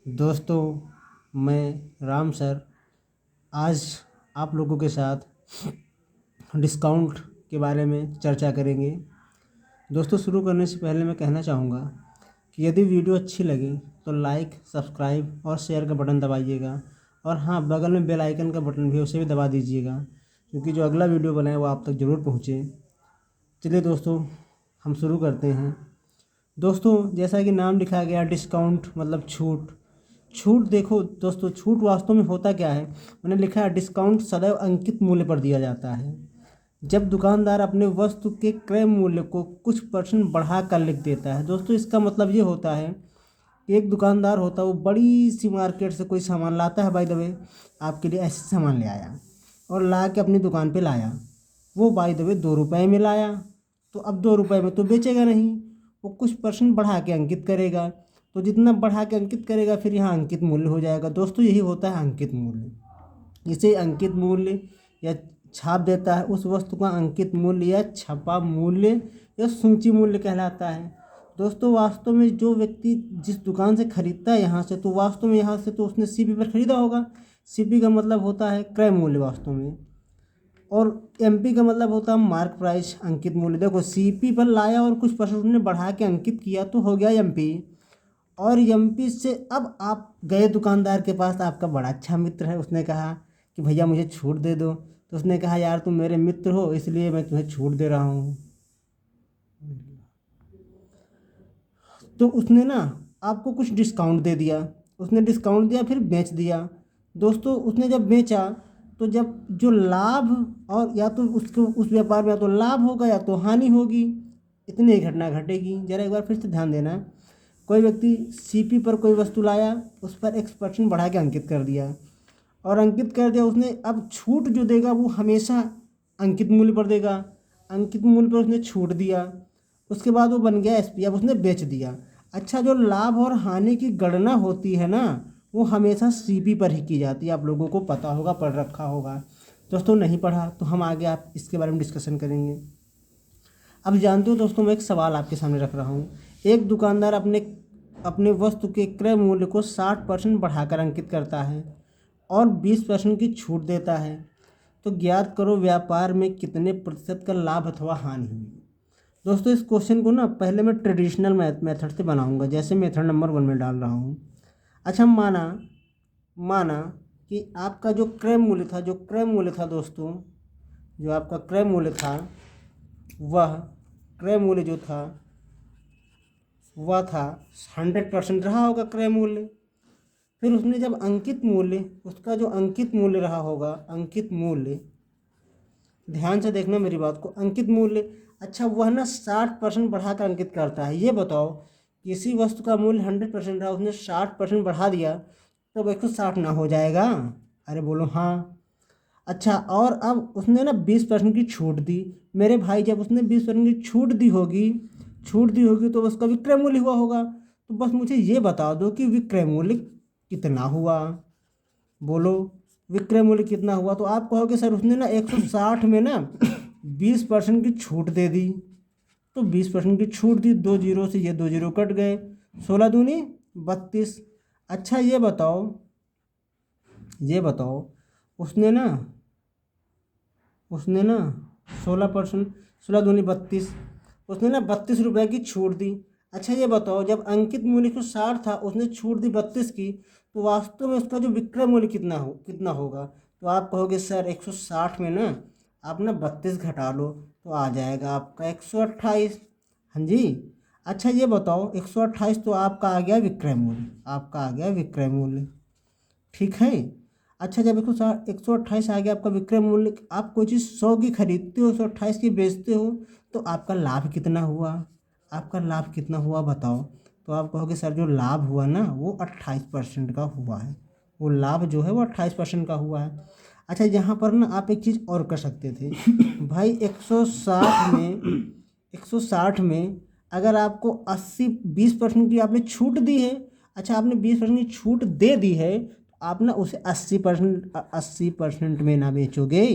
दोस्तों, मैं राम सर आज आप लोगों के साथ डिस्काउंट के बारे में चर्चा करेंगे। दोस्तों, शुरू करने से पहले मैं कहना चाहूँगा कि यदि वीडियो अच्छी लगे तो लाइक, सब्सक्राइब और शेयर का बटन दबाइएगा। और हाँ, बगल में बेल आइकन का बटन भी उसे भी दबा दीजिएगा, क्योंकि जो अगला वीडियो बनाए वो आप तक ज़रूर पहुँचे। चलिए दोस्तों, हम शुरू करते हैं। दोस्तों, जैसा कि नाम लिखा गया डिस्काउंट मतलब छूट। छूट देखो दोस्तों, छूट वास्तव में होता क्या है। मैंने लिखा है डिस्काउंट सदैव अंकित मूल्य पर दिया जाता है। जब दुकानदार अपने वस्तु के क्रय मूल्य को कुछ परसेंट बढ़ा कर लिख देता है। दोस्तों, इसका मतलब ये होता है कि एक दुकानदार होता है, वो बड़ी सी मार्केट से कोई सामान लाता है। बाय द वे, आपके लिए ऐसे सामान ले आया और ला के अपनी दुकान पे लाया। वो बाय द वे 2 रुपये में लाया, तो अब 2 रुपये में तो बेचेगा नहीं, वो कुछ परसेंट बढ़ा के अंकित करेगा। तो जितना बढ़ा के अंकित करेगा फिर यहाँ अंकित मूल्य हो जाएगा। दोस्तों, यही होता है अंकित मूल्य। इसे अंकित मूल्य या छाप देता है उस वस्तु का अंकित मूल्य या छपा मूल्य या सूची मूल्य कहलाता है। दोस्तों, वास्तव में जो व्यक्ति जिस दुकान से खरीदता है यहाँ से, तो वास्तव में यहाँ से तो उसने सीपी पर खरीदा होगा। सीपी का मतलब होता है क्रय मूल्य वास्तव में, और एमपी का मतलब होता है मार्क प्राइस, अंकित मूल्य। देखो, सीपी पर लाया और कुछ परसेंट ने बढ़ा के अंकित किया तो हो गया एमपी। और एमपी से अब आप गए दुकानदार के पास, आपका बड़ा अच्छा मित्र है, उसने कहा कि भैया मुझे छूट दे दो। तो उसने कहा यार तुम मेरे मित्र हो इसलिए मैं तुम्हें छूट दे रहा हूँ। तो उसने ना आपको कुछ डिस्काउंट दे दिया। उसने डिस्काउंट दिया फिर बेच दिया। दोस्तों, उसने जब बेचा तो जब जो लाभ, और या तो उसको उस व्यापार में या तो लाभ होगा या तो हानि होगी, इतनी ही घटना घटेगी। जरा एक बार फिर से ध्यान देना। कोई व्यक्ति सीपी पर कोई वस्तु लाया, उस पर X% बढ़ा के अंकित कर दिया, और अंकित कर दिया उसने। अब छूट जो देगा वो हमेशा अंकित मूल्य पर देगा। अंकित मूल्य पर उसने छूट दिया, उसके बाद वो बन गया एसपी। अब उसने बेच दिया। अच्छा, जो लाभ और हानि की गणना होती है ना, वो हमेशा सीपी पर ही की जाती है। आप लोगों को पता होगा, पढ़ रखा होगा। दोस्तों, नहीं पढ़ा तो हम आगे आप इसके बारे में डिस्कशन करेंगे। अब जानते हो दोस्तों, मैं एक सवाल आपके सामने रख रहा हूँ। एक दुकानदार अपने अपने वस्तु के क्रय मूल्य को 60% बढ़ाकर अंकित करता है और 20% की छूट देता है। तो ज्ञात करो व्यापार में कितने प्रतिशत का लाभ अथवा हानि हुई। दोस्तों, इस क्वेश्चन को ना पहले मैं ट्रेडिशनल मेथड से बनाऊंगा, जैसे मेथड नंबर 1 में डाल रहा हूँ। अच्छा, माना माना कि आपका जो क्रय मूल्य था, दोस्तों, जो आपका क्रय मूल्य था, वह क्रय मूल्य जो था वह था 100% रहा होगा क्रय मूल्य। फिर उसने जब अंकित मूल्य, उसका जो अंकित मूल्य रहा होगा, अंकित मूल्य, ध्यान से देखना मेरी बात को, अंकित मूल्य, अच्छा वह ना 60% बढ़ाकर अंकित करता है। ये बताओ, किसी वस्तु का मूल्य 100% रहा, उसने 60% बढ़ा दिया, तो 160 ना हो जाएगा? अरे बोलो हाँ। अच्छा, और अब उसने ना 20% की छूट दी। मेरे भाई, जब उसने 20% की छूट दी होगी तो उसका विक्रय मूल्य हुआ होगा। तो बस मुझे ये बता दो कि विक्रय मूल्य कितना हुआ। बोलो, विक्रय मूल्य कितना हुआ? तो आप कहोगे सर उसने ना 160 में ना 20% की छूट दे दी। तो 20% की छूट दी, 2 जीरो से ये 2 जीरो कट गए, 16 दूनी 32। अच्छा, ये बताओ, उसने ना 16%, 16 दूनी 32, उसने ना 32 रुपये की छूट दी। अच्छा, ये बताओ, जब अंकित मूल्य 160 था, उसने छूट दी 32 की, तो वास्तव में उसका जो विक्रय मूल्य कितना होगा? तो आप कहोगे सर 160 में ना आप ना 32 घटा लो तो आ जाएगा आपका 128। हाँ जी। अच्छा, ये बताओ, 128 तो आपका आ गया विक्रय मूल्य, ठीक है। अच्छा, जब 128 आ गया आपका विक्रय मूल्य, आप कोई चीज़ 100 की खरीदते हो, 128 की बेचते हो, तो आपका लाभ कितना हुआ? बताओ। तो आप कहोगे सर जो लाभ हुआ ना वो 28% का हुआ है। वो लाभ जो है वो 28% का हुआ है। अच्छा, यहाँ पर ना आप एक चीज़ और कर सकते थे भाई। 160 में अगर आपको 20% की आपने छूट दी है, अच्छा आपने 20% की छूट दे दी है, तो आप ना उसे 80% में ना बेचोगे?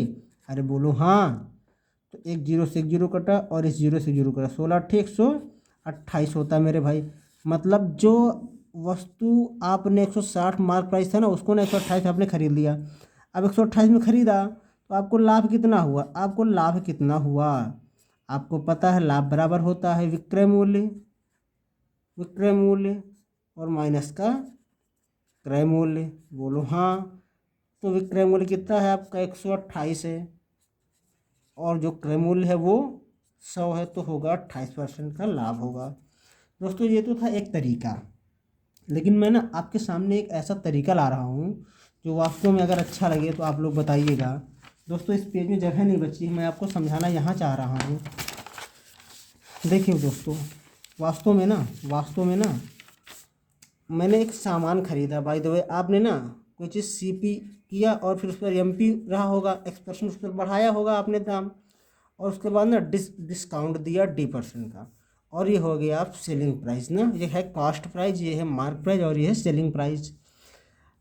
अरे बोलो हाँ। तो एक जीरो से एक जीरो कटा और इस जीरो से जीरो कटा, 16 अट्ठे 128 होता है मेरे भाई। मतलब जो वस्तु आपने 160 मार्क प्राइस था ना, उसको ना 128 आपने खरीद लिया। अब 128 में खरीदा तो आपको लाभ कितना हुआ, आपको लाभ कितना हुआ आपको पता है। लाभ बराबर होता है विक्रय मूल्य और माइनस का क्रय मूल्य। बोलो हाँ। तो विक्रय मूल्य कितना है आपका 128 है और जो क्रय मूल्य है वो 100 है, तो होगा 28% का लाभ होगा। दोस्तों ये तो था एक तरीका, लेकिन मैं ना आपके सामने एक ऐसा तरीका ला रहा हूँ जो वास्तव में अगर अच्छा लगे तो आप लोग बताइएगा। दोस्तों इस पेज में जगह नहीं बची, मैं आपको समझाना यहाँ चाह रहा हूँ। देखिए दोस्तों, वास्तव में ना मैंने एक सामान खरीदा। बाय द वे आपने ना कोई चीज़ सीपी किया और फिर उस पर एमपी रहा होगा, एक्सप्रेशन उस पर बढ़ाया होगा आपने दाम, और उसके बाद ना डिस्काउंट दिया 10% का, और ये हो गया आप सेलिंग प्राइस ना। ये है कॉस्ट प्राइस, ये है मार्क प्राइस और ये है सेलिंग प्राइस।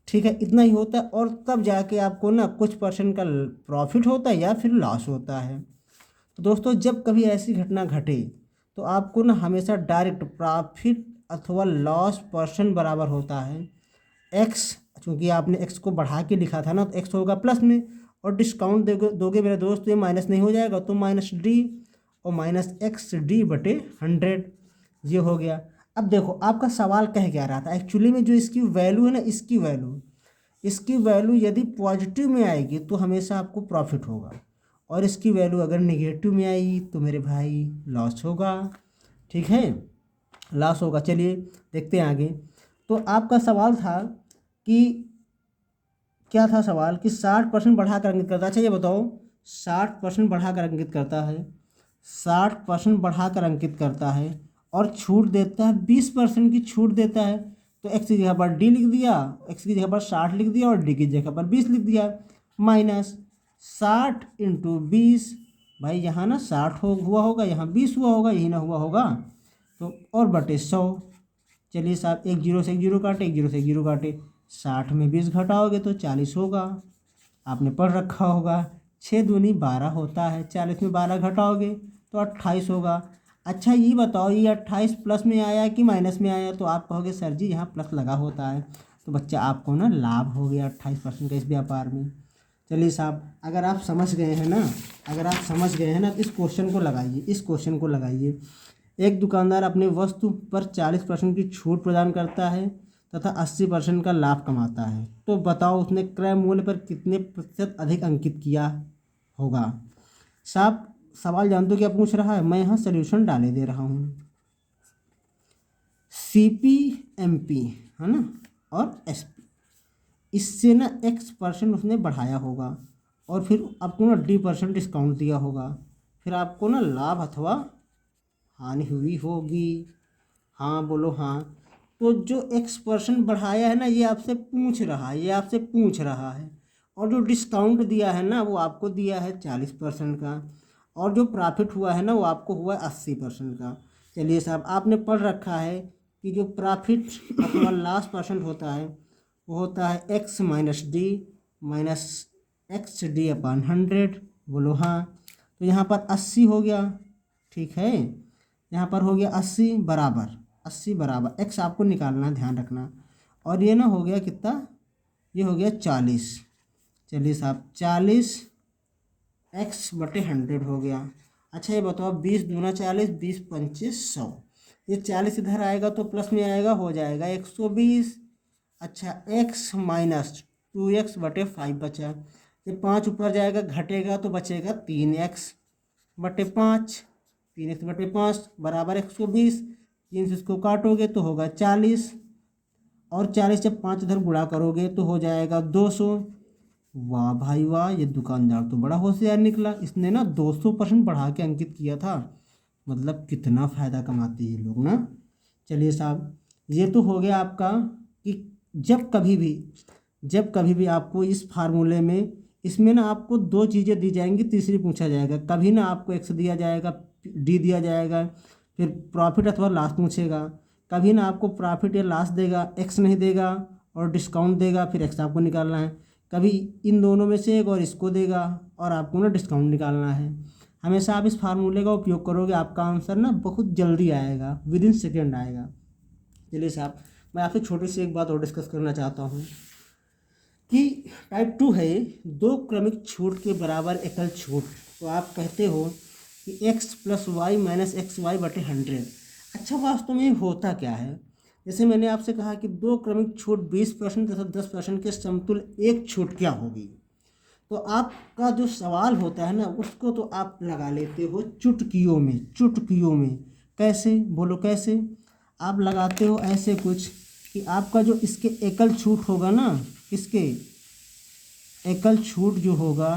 ठीक है, इतना ही होता है। और तब जाके आपको ना कुछ % का प्रॉफिट होता है या फिर लॉस होता है। तो दोस्तों जब कभी ऐसी घटना घटे तो आपको ना हमेशा डायरेक्ट प्रॉफिट अथवा लॉस % बराबर होता है एक्स। चूँकि आपने एक्स को बढ़ा के लिखा था ना, तो एक्स होगा प्लस में, और डिस्काउंट दोगे मेरे दोस्त तो ये माइनस नहीं हो जाएगा, तो माइनस डी और माइनस एक्स डी बटे 100, ये हो गया। अब देखो आपका सवाल कह क्या रहा था एक्चुअली में, जो इसकी वैल्यू है ना, इसकी वैल्यू यदि पॉजिटिव में आएगी तो हमेशा आपको प्रॉफिट होगा, और इसकी वैल्यू अगर नेगेटिव में आई तो मेरे भाई लॉस होगा। ठीक है, लॉस होगा। चलिए देखते हैं आगे। तो आपका सवाल था कि क्या था सवाल कि 60% बढ़ा कर अंकित करता है। अच्छा ये बताओ, 60% बढ़ा कर अंकित करता है, 60% बढ़ा कर अंकित करता है और छूट देता है 20% की छूट देता है, तो एक्स की जगह पर डी लिख दिया, एक्स की जगह पर 60 लिख दिया और डी की जगह पर 20 लिख दिया, माइनस 60 इंटू 20। भाई यहाँ ना 60 हुआ होगा, यहाँ 20 हुआ होगा, यही ना हुआ होगा, तो और बटे 100। चलिए साहब, एक जीरो से एक जीरो काटे, एक जीरो से एक जीरो काटे, 60 में 20 घटाओगे तो 40 होगा। आपने पढ़ रखा होगा 6 दूनी 12 होता है, 40 में 12 घटाओगे तो 28 होगा। अच्छा ये बताओ, ये 28 प्लस में आया कि माइनस में आया, तो आप कहोगे सर जी यहाँ प्लस लगा होता है, तो बच्चा आपको ना लाभ हो गया 28% का इस व्यापार में। चलिए साहब, अगर आप समझ गए हैं ना तो इस क्वेश्चन को लगाइए। एक दुकानदार अपने वस्तु पर 40% की छूट प्रदान करता है तथा 80% का लाभ कमाता है, तो बताओ उसने क्रय मूल्य पर कितने प्रतिशत अधिक अंकित किया होगा। साहब सवाल जानते हो क्या पूछ रहा है, मैं यहाँ सोल्यूशन डाले दे रहा हूँ। सीपी एमपी है ना और एसपी, इससे ना x% उसने बढ़ाया होगा और फिर आपको ना d% डिस्काउंट दिया होगा, फिर आपको ना लाभ अथवा हानि हुई होगी। हाँ बोलो हाँ। तो जो x% बढ़ाया है ना, ये आपसे पूछ रहा है, और जो डिस्काउंट दिया है ना वो आपको दिया है 40% का, और जो प्रॉफिट हुआ है ना वो आपको हुआ है 80% का। चलिए साहब, आपने पढ़ रखा है कि जो प्रॉफिट अथवा लॉस % होता है वो होता है x minus D minus x D upon 100। बोलो हाँ। तो यहाँ पर 80 हो गया, ठीक है, यहाँ पर हो गया 80 बराबर x आपको निकालना, ध्यान रखना, और ये ना हो गया कितना, ये हो गया 40। चलिए साहब 40 x बटे 100 हो गया। अच्छा ये बताओ 20 दूना 40, 20 पंचे 100, ये 40 इधर आएगा तो प्लस में आएगा, हो जाएगा 120। अच्छा x माइनस 2x बटे 5 बचा, ये 5 ऊपर जाएगा घटेगा तो बचेगा 3x बटे 5, 3x बटे 5 बराबर 120। 3 से इसको काटोगे तो होगा 40, और 40 से 5 इधर गुणा करोगे तो हो जाएगा 200। वाह भाई वाह, ये दुकानदार तो बड़ा होशियार निकला, इसने ना 200% बढ़ा के अंकित किया था, मतलब कितना फ़ायदा कमाते हैं ये लोग ना। चलिए साहब, ये तो हो गया आपका कि जब कभी भी आपको इस फार्मूले में, इसमें ना आपको 2 चीज़ें दी जाएंगी, तीसरी पूछा जाएगा। कभी ना आपको एक्स दिया जाएगा, डी दिया जाएगा, फिर प्रॉफिट अथवा लॉस पूछेगा। कभी ना आपको प्रॉफिट या लॉस देगा, एक्स नहीं देगा और डिस्काउंट देगा, फिर एक्स आपको निकालना है। कभी इन दोनों में से एक और इसको देगा और आपको ना डिस्काउंट निकालना है। हमेशा आप इस फार्मूले का उपयोग करोगे, आपका आंसर ना बहुत जल्दी आएगा, विदिन सेकेंड आएगा। चलिए साहब, मैं आपसे छोटी सी एक बात और डिस्कस करना चाहता हूँ कि टाइप 2 है ये, दो क्रमिक छूट के बराबर एकल छूट। तो आप कहते हो कि x + y - xy बटे 100। अच्छा, वास्तव में होता क्या है? जैसे मैंने आपसे कहा कि दो क्रमिक छूट 20% तथा 10% के समतुल्य एक छूट क्या होगी। तो आपका जो सवाल होता है ना, उसको तो आप लगा लेते हो चुटकियों में। चुटकियों में कैसे? बोलो कैसे? आप लगाते हो ऐसे कुछ कि आपका जो इसके एकल छूट होगा ना, इसके एकल छूट जो होगा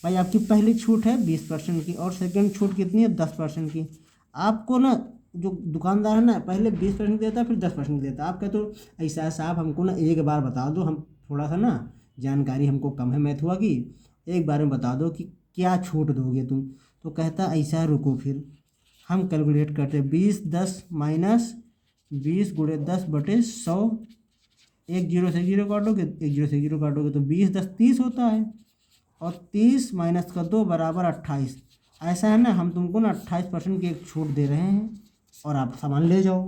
भाई, आपकी पहली छूट है 20% की और सेकंड छूट कितनी है 10% की। आपको ना जो दुकानदार है ना, पहले 20% देता है, फिर 10% देता है। आप कहते हो ऐसा है साहब, हमको ना एक बार बता दो, हम थोड़ा सा ना जानकारी हमको कम है मैथुआ की, एक बार में बता दो कि क्या छूट दोगे तुम। तो कहता ऐसा है, रुको फिर हम कैलकुलेट करते हैं। 20 10 माइनस 20 × 10 बटे 100। एक जीरो से जीरो काटोगे, एक जीरो से जीरो काटोगे तो 20 10 30 होता है, और 30 माइनस का 2 बराबर 28। ऐसा है ना, हम तुमको ना 28% की एक छूट दे रहे हैं और आप सामान ले जाओ।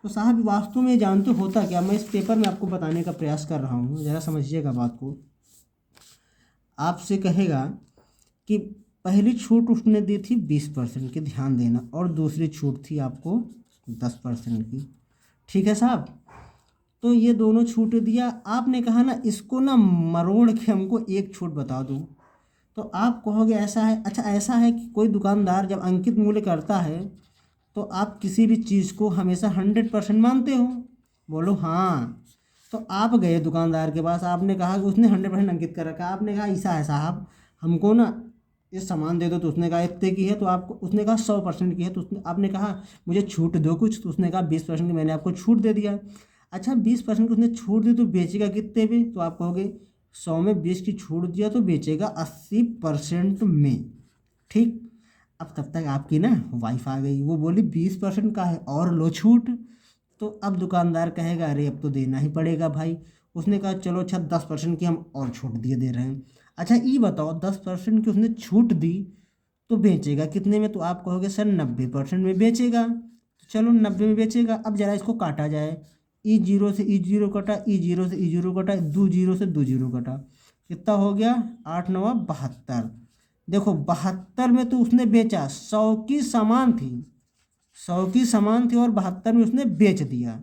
तो साहब वास्तव में जानते होता क्या, मैं इस पेपर में आपको बताने का प्रयास कर रहा हूँ, ज़रा समझिएगा बात को। आपसे कहेगा कि पहली छूट उसने दी थी 20% की, ध्यान देना, और दूसरी छूट थी आपको 10% की। ठीक है साहब, तो ये दोनों छूट दिया। आपने कहा ना इसको ना मरोड़ के हमको एक छूट बता दो। तो आप कहोगे ऐसा है। अच्छा, ऐसा है कि कोई दुकानदार जब अंकित मूल्य करता है तो आप किसी भी चीज़ को हमेशा 100% मानते हो? बोलो हाँ। तो आप गए दुकानदार के पास, आपने कहा कि उसने 100% अंकित कर रखा है। आपने कहा ऐसा है साहब, हमको ना ये सामान दे दो। तो उसने कहा इतने की है, तो आपको उसने कहा 100% की है। तो आपने कहा मुझे छूट दो कुछ। तो उसने कहा 20% की मैंने आपको छूट दे दिया। अच्छा, 20% की उसने छूट दी तो बेचेगा कितने पे? तो आप कहोगे 100 में 20 की छूट दिया तो बेचेगा 80% में। ठीक, अब तब तक आपकी ना वाइफ आ गई, वो बोली 20% का है और लो छूट। तो अब दुकानदार कहेगा अरे अब तो देना ही पड़ेगा भाई। उसने कहा चलो अच्छा 10% की हम और छूट दिए दे रहे हैं। अच्छा ये बताओ, 10% की उसने छूट दी तो बेचेगा कितने में? तो आप कहोगे सर 90% में बेचेगा। तो चलो 90 में बेचेगा। अब जरा इसको काटा जाए। ई 0 से ई 0 कटा, ई 0 से ई 0 कटा, 2 0 से 2 0 कटा, कितना हो गया? 8 9 72। देखो 72 में तो उसने बेचा, 100 की सामान थी, 100 की सामान थी और 72 में उसने बेच दिया।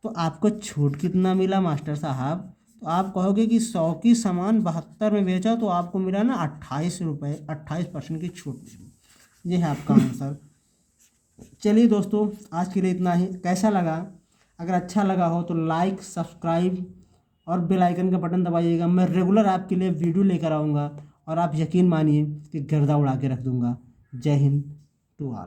तो आपको छूट कितना मिला मास्टर साहब? तो आप कहोगे कि 100 की सामान 72 में बेचा तो आपको मिला ना 28 रुपये, 28% की छूट मिली। ये है आपका आंसर। चलिए दोस्तों, आज के लिए इतना ही। कैसा लगा? अगर अच्छा लगा हो तो लाइक, सब्सक्राइब और बेल आइकन का बटन दबाइएगा। मैं रेगुलर आपके लिए वीडियो लेकर आऊँगा और आप यकीन मानिए कि गर्दा उड़ा के रख दूँगा। जय हिंद टू ऑल।